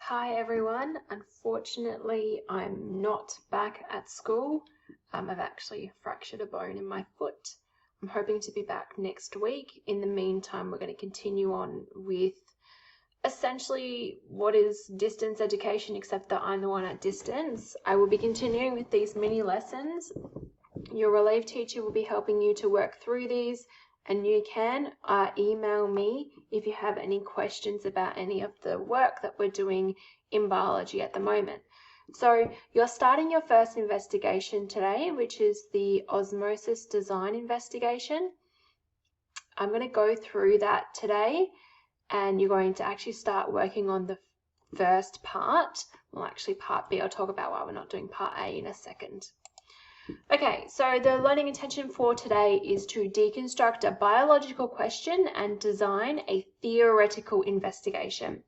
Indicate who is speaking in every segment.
Speaker 1: Hi everyone, unfortunately I'm not back at school. I've actually fractured a bone in my foot. I'm hoping to be back next week. In the meantime, we're going to continue on with essentially what is distance education, except that I'm the one at distance. I will be continuing with these mini lessons. Your relief teacher will be helping you to work through these, and you can email me if you have any questions about any of the work that we're doing in biology at the moment. So you're starting your first investigation today, which is the osmosis design investigation. I'm going to go through that today, and you're going to actually start working on the first part. Well, actually part B. I'll talk about why we're not doing part A in a second. Okay, so the learning intention for today is to deconstruct a biological question and design a theoretical investigation.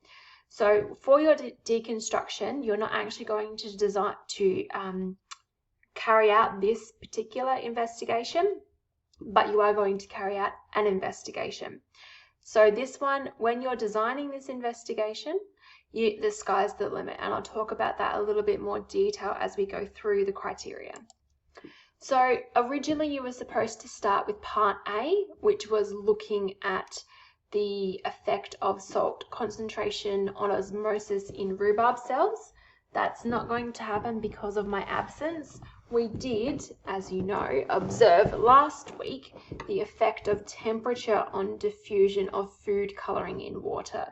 Speaker 1: So for your deconstruction, you're not actually going to carry out this particular investigation, but you are going to carry out an investigation. So this one, when you're designing this investigation, the sky's the limit, and I'll talk about that a little bit more detail as we go through the criteria. So originally you were supposed to start with part A, which was looking at the effect of salt concentration on osmosis in rhubarb cells. That's not going to happen because of my absence. We did, as you know, observe last week the effect of temperature on diffusion of food colouring in water.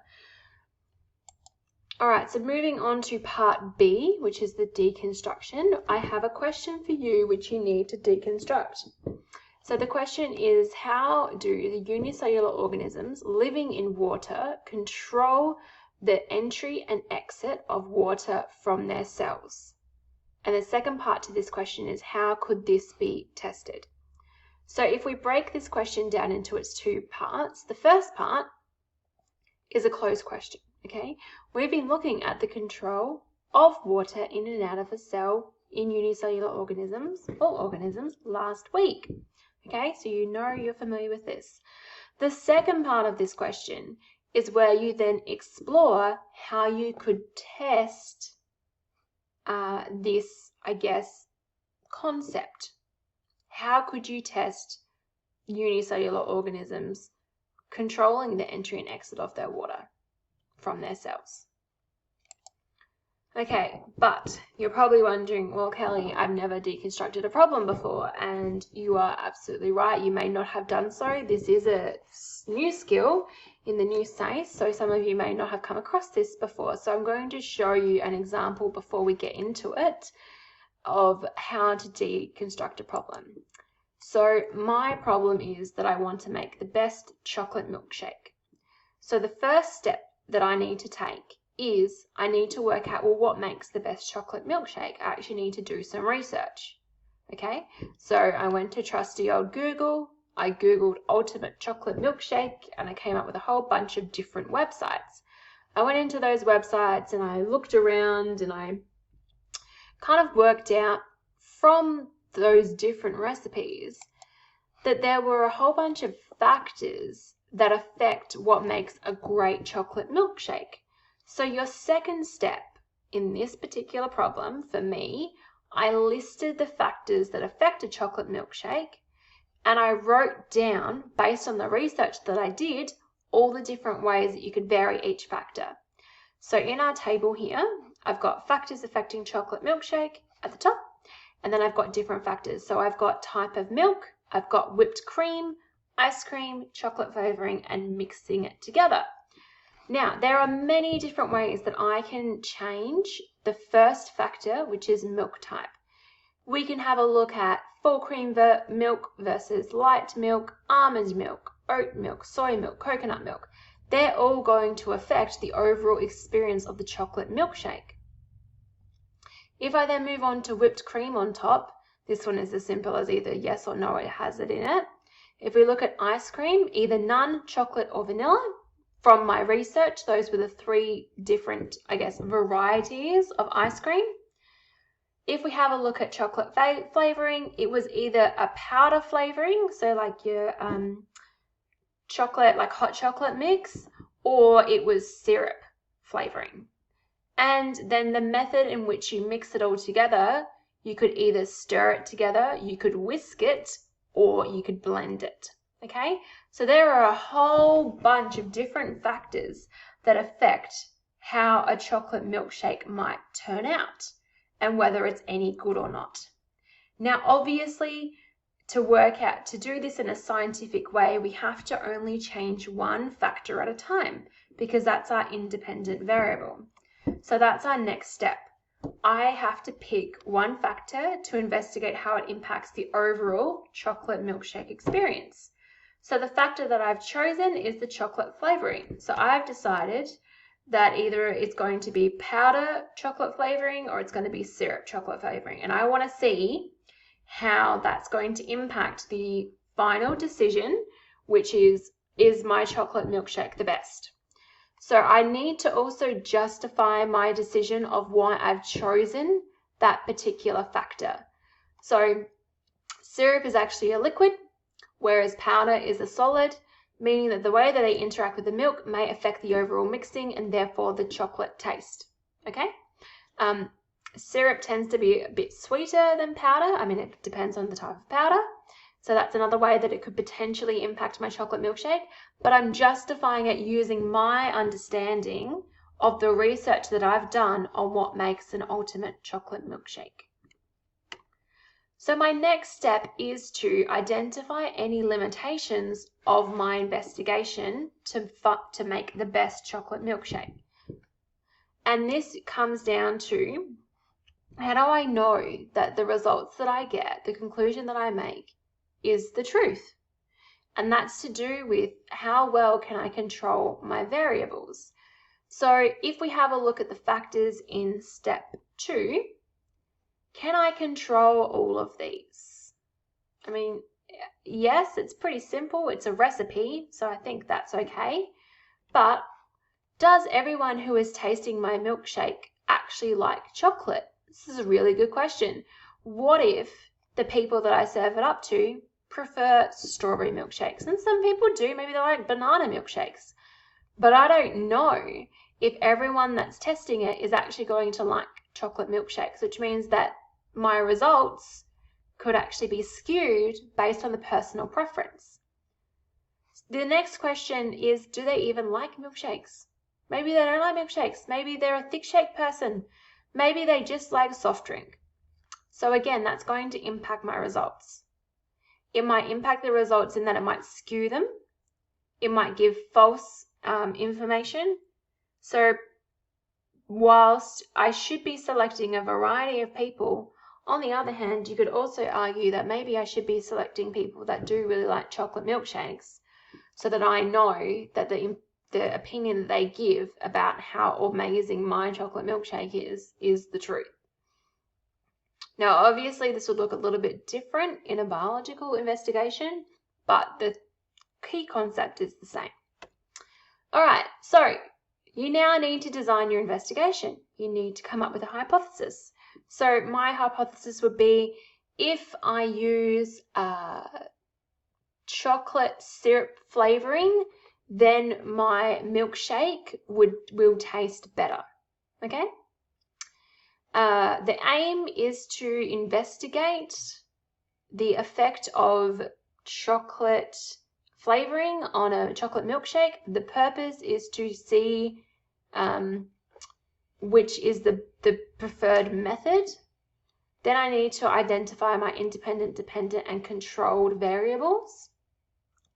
Speaker 1: All right, so moving on to part B, which is the deconstruction, I have a question for you which you need to deconstruct. So the question is, how do the unicellular organisms living in water control the entry and exit of water from their cells? And the second part to this question is, how could this be tested? So if we break this question down into its two parts, the first part is a closed question. Okay, we've been looking at the control of water in and out of a cell in unicellular organisms, all organisms, last week. Okay, so you know you're familiar with this. The second part of this question is where you then explore how you could test this, I guess, concept. How could you test unicellular organisms controlling the entry and exit of their water from their cells? Okay, but you're probably wondering, well, Kelly, I've never deconstructed a problem before, and you are absolutely right. You may not have done so. This is a new skill in the new SACE, so some of you may not have come across this before. So I'm going to show you an example before we get into it of how to deconstruct a problem. So my problem is that I want to make the best chocolate milkshake. So the first step that I need to take is I need to work out, well, what makes the best chocolate milkshake? I actually need to do some research. Okay, so I went to trusty old Google. I Googled ultimate chocolate milkshake and I came up with a whole bunch of different websites. I went into those websites and I looked around and I kind of worked out from those different recipes that there were a whole bunch of factors that affect what makes a great chocolate milkshake. So your second step in this particular problem for me, I listed the factors that affect a chocolate milkshake, and I wrote down, based on the research that I did, all the different ways that you could vary each factor. So in our table here, I've got factors affecting chocolate milkshake at the top, and then I've got different factors. So I've got type of milk, I've got whipped cream, ice cream, chocolate flavoring, and mixing it together. Now, there are many different ways that I can change the first factor, which is milk type. We can have a look at full cream milk versus light milk, almond milk, oat milk, soy milk, coconut milk. They're all going to affect the overall experience of the chocolate milkshake. If I then move on to whipped cream on top, this one is as simple as either yes or no, it has it in it. If we look at ice cream, either none, chocolate, or vanilla. From my research, those were the three different, I guess, varieties of ice cream. If we have a look at chocolate flavoring, it was either a powder flavoring, so like your chocolate, like hot chocolate mix, or it was syrup flavoring. And then the method in which you mix it all together, you could either stir it together, you could whisk it, or you could blend it. Okay, so there are a whole bunch of different factors that affect how a chocolate milkshake might turn out and whether it's any good or not. Now, obviously, to do this in a scientific way, we have to only change one factor at a time because that's our independent variable. So that's our next step. I have to pick one factor to investigate how it impacts the overall chocolate milkshake experience. So the factor that I've chosen is the chocolate flavoring. So I've decided that either it's going to be powder chocolate flavoring or it's going to be syrup chocolate flavoring. And I want to see how that's going to impact the final decision, which is my chocolate milkshake the best? So I need to also justify my decision of why I've chosen that particular factor. So syrup is actually a liquid, whereas powder is a solid, meaning that the way that they interact with the milk may affect the overall mixing and therefore the chocolate taste. Okay? Syrup tends to be a bit sweeter than powder. I mean, it depends on the type of powder. So that's another way that it could potentially impact my chocolate milkshake. But I'm justifying it using my understanding of the research that I've done on what makes an ultimate chocolate milkshake. So my next step is to identify any limitations of my investigation to make the best chocolate milkshake. And this comes down to, how do I know that the results that I get, the conclusion that I make, is the truth? And that's to do with how well can I control my variables. So if we have a look at the factors in step 2, can I control all of these? I mean, yes, it's pretty simple. It's a recipe, so I think that's okay. But does everyone who is tasting my milkshake actually like chocolate? This is a really good question. What if the people that I serve it up to prefer strawberry milkshakes? And some people do, maybe they like banana milkshakes. But I don't know if everyone that's testing it is actually going to like chocolate milkshakes, which means that my results could actually be skewed based on the personal preference. The next question is, do they even like milkshakes? Maybe they don't like milkshakes. Maybe they're a thick shake person. Maybe they just like soft drink. So again, that's going to impact my results. It might impact the results in that it might skew them. It might give false information. So whilst I should be selecting a variety of people, on the other hand, you could also argue that maybe I should be selecting people that do really like chocolate milkshakes so that I know that the opinion that they give about how amazing my chocolate milkshake is the truth. Now, obviously, this would look a little bit different in a biological investigation, but the key concept is the same. All right, so you now need to design your investigation. You need to come up with a hypothesis. So my hypothesis would be, if I use chocolate syrup flavoring, then my milkshake will taste better. Okay? The aim is to investigate the effect of chocolate flavoring on a chocolate milkshake. The purpose is to see which is the preferred method. Then I need to identify my independent, dependent, and controlled variables,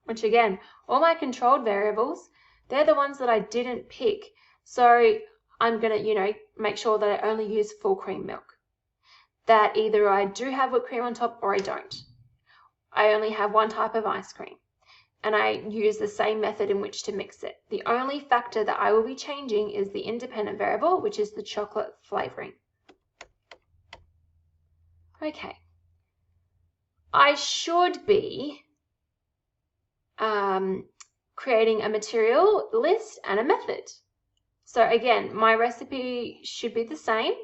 Speaker 1: which again, all my controlled variables, they're the ones that I didn't pick. So I'm going to, make sure that I only use full cream milk. That either I do have whipped cream on top or I don't. I only have one type of ice cream. And I use the same method in which to mix it. The only factor that I will be changing is the independent variable, which is the chocolate flavoring. Okay. I should be creating a material list and a method. So again, my recipe should be the same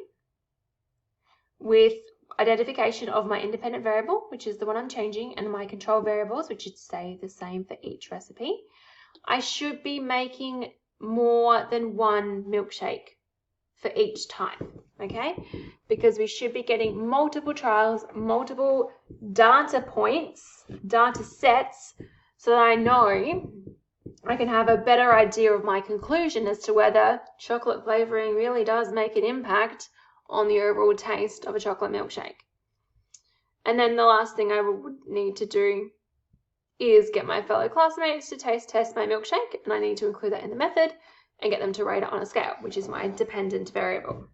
Speaker 1: with identification of my independent variable, which is the one I'm changing, and my control variables, which should stay the same for each recipe. I should be making more than one milkshake. for each type, okay? Because we should be getting multiple trials, multiple data points, data sets, so that I know I can have a better idea of my conclusion as to whether chocolate flavoring really does make an impact on the overall taste of a chocolate milkshake. And then the last thing I would need to do is get my fellow classmates to taste test my milkshake, and I need to include that in the method and get them to rate it on a scale, which is my dependent variable.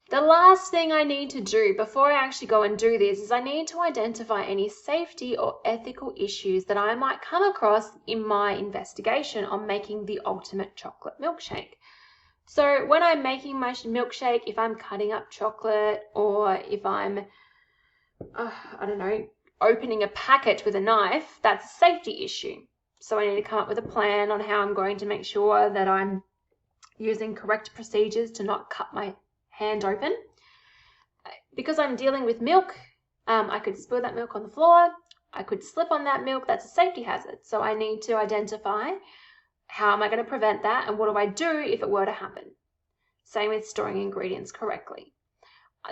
Speaker 1: The last thing I need to do before I actually go and do this is I need to identify any safety or ethical issues that I might come across in my investigation on making the ultimate chocolate milkshake. So when I'm making my milkshake, if I'm cutting up chocolate or if I'm, opening a packet with a knife, that's a safety issue. So I need to come up with a plan on how I'm going to make sure that I'm using correct procedures to not cut my hand open. Because I'm dealing with milk, I could spill that milk on the floor, I could slip on that milk, that's a safety hazard. So I need to identify how am I going to prevent that and what do I do if it were to happen. Same with storing ingredients correctly.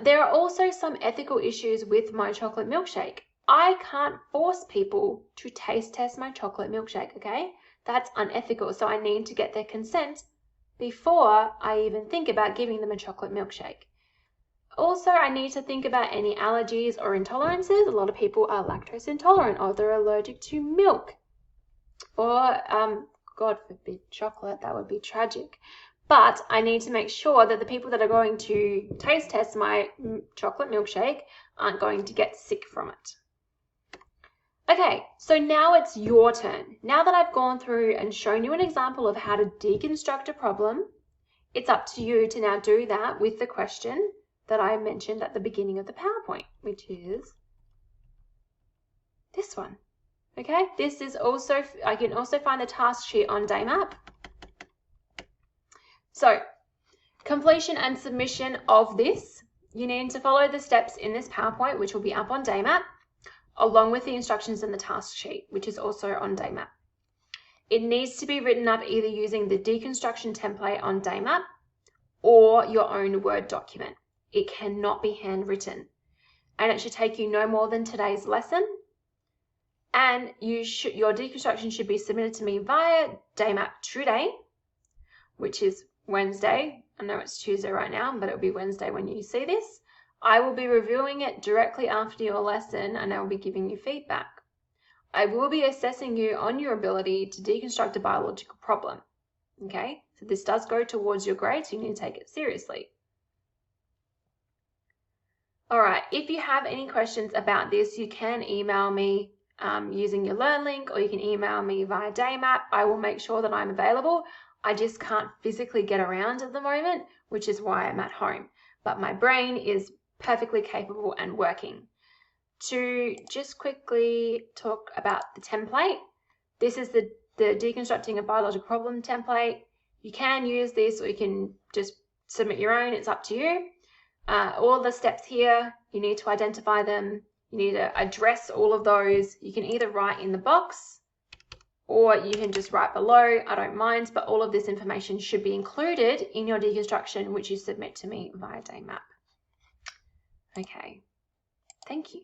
Speaker 1: There are also some ethical issues with my chocolate milkshake. I can't force people to taste test my chocolate milkshake, okay? That's unethical, so I need to get their consent before I even think about giving them a chocolate milkshake. Also, I need to think about any allergies or intolerances. A lot of people are lactose intolerant or they're allergic to milk or, God forbid, chocolate. That would be tragic. But I need to make sure that the people that are going to taste test my chocolate milkshake aren't going to get sick from it. Okay, so now it's your turn. Now that I've gone through and shown you an example of how to deconstruct a problem, it's up to you to now do that with the question that I mentioned at the beginning of the PowerPoint, which is this one. Okay, this is also, I can also find the task sheet on DayMap. So, completion and submission of this, you need to follow the steps in this PowerPoint, which will be up on DayMap, along with the instructions in the task sheet, which is also on DayMap. It needs to be written up either using the deconstruction template on DayMap or your own Word document. It cannot be handwritten, and it should take you no more than today's lesson. And your deconstruction should be submitted to me via DayMap today, which is Wednesday. I know it's Tuesday right now, but it'll be Wednesday when you see this. I will be reviewing it directly after your lesson and I will be giving you feedback. I will be assessing you on your ability to deconstruct a biological problem. Okay, so this does go towards your grade, so you need to take it seriously. All right, if you have any questions about this, you can email me using your Learn link, or you can email me via DayMap. I will make sure that I'm available. I just can't physically get around at the moment, which is why I'm at home. But my brain is perfectly capable and working. To just quickly talk about the template, this is the Deconstructing a Biological Problem template. You can use this or you can just submit your own, it's up to you. All the steps here, you need to identify them, you need to address all of those. You can either write in the box or you can just write below, I don't mind, but all of this information should be included in your deconstruction, which you submit to me via DayMap. Okay, thank you.